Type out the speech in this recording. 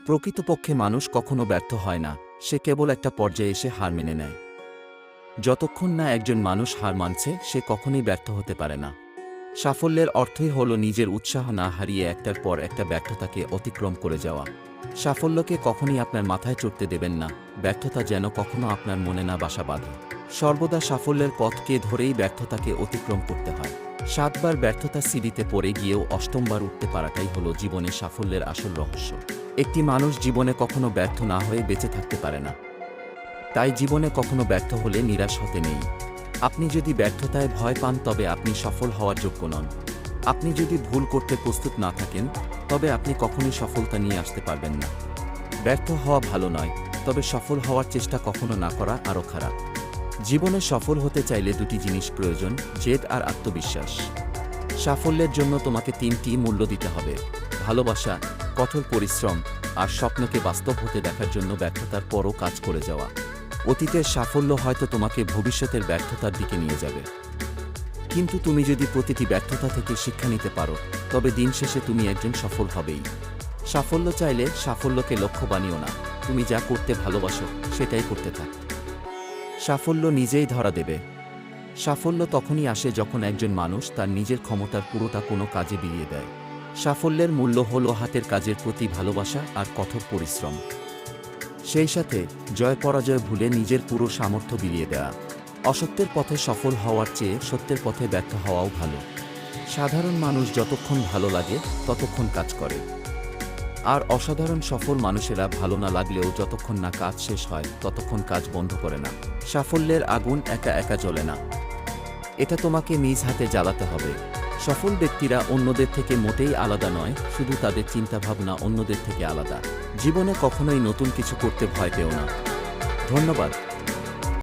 প্রকৃতপক্ষে মানুষ কখনো ব্যর্থ হয় না, সে কেবল একটা পর্যায়ে এসে হার মেনে নেয়। যতক্ষণ না একজন মানুষ হার মানছে সে কখনোই ব্যর্থ হতে পারে না। সাফল্যের অর্থই হল নিজের উৎসাহ না হারিয়ে একটার পর একটা ব্যর্থতাকে অতিক্রম করে যাওয়া। সাফল্যকে কখনই আপনার মাথায় চড়তে দেবেন না, ব্যর্থতা যেন কখনো আপনার মনে না বাসা বাঁধে। সর্বদা সাফল্যের পথকে ধরেই ব্যর্থতাকে অতিক্রম করতে হয়। ৭ বার ব্যর্থতার সিঁড়িতে পড়ে গিয়েও ৮ম বার উঠতে পারাটাই হলো জীবনে সাফল্যের আসল রহস্য। একটি মানুষ জীবনে কখনো ব্যর্থ না হয়ে বেঁচে থাকতে পারে না। তাই জীবনে কখনো ব্যর্থ হলে নিরাশ হতে নেই। আপনি যদি ব্যর্থতায় ভয় পান তবে আপনি সফল হওয়ার যোগ্য নন। আপনি যদি ভুল করতে প্রস্তুত না থাকেন তবে আপনি কখনোই সফলতা নিয়ে আসতে পারবেন না। ব্যর্থ হওয়া ভালো নয়, তবে সফল হওয়ার চেষ্টা কখনো না করা আরও খারাপ। জীবনে সফল হতে চাইলে দুটি জিনিস প্রয়োজন, জেদ আর আত্মবিশ্বাস। সাফল্যের জন্য তোমাকে ৩টি মূল্য দিতে হবে: ভালোবাসা, কঠোর পরিশ্রম আর স্বপ্নকে বাস্তব হতে দেখার জন্য ব্যর্থতার পরও কাজ করে যাওয়া। অতীতের সাফল্য হয়তো তোমাকে ভবিষ্যতের ব্যর্থতার দিকে নিয়ে যাবে, কিন্তু তুমি যদি প্রতিটি ব্যর্থতা থেকে শিক্ষা নিতে পারো তবে দিন শেষে তুমি একজন সফল হবেই। সাফল্য চাইলে সাফল্যকে লক্ষ্য বানিও না, তুমি যা করতে ভালোবাসো সেটাই করতে থাক। সাফল্য নিজেই ধরা দেবে। সাফল্য তখনই আসে যখন একজন মানুষ তার নিজের ক্ষমতার পুরোটা কোনো কাজে বিলিয়ে দেয়। সাফল্যের মূল্য হল হাতের কাজের প্রতি ভালোবাসা আর কঠোর পরিশ্রম, সেই সাথে জয় পরাজয় ভুলে নিজের পুরো সামর্থ্য বিলিয়ে দেওয়া। অসত্যের পথে সফল হওয়ার চেয়ে সত্যের পথে ব্যর্থ হওয়াও ভালো। সাধারণ মানুষ যতক্ষণ ভালো লাগে ততক্ষণ কাজ করে, আর অসাধারণ সফল মানুষেরা ভালো না লাগলেও যতক্ষণ না কাজ শেষ হয় ততক্ষণ কাজ বন্ধ করে না। সাফল্যের আগুন একা একা জ্বলে না, এটা তোমাকে নিজ হাতে জ্বালাতে হবে। সফল ব্যক্তিরা অন্যদের থেকে মোটেই আলাদা নয়, শুধু তাদের চিন্তাভাবনা অন্যদের থেকে আলাদা। জীবনে কখনোই নতুন কিছু করতে ভয় পেও না। ধন্যবাদ।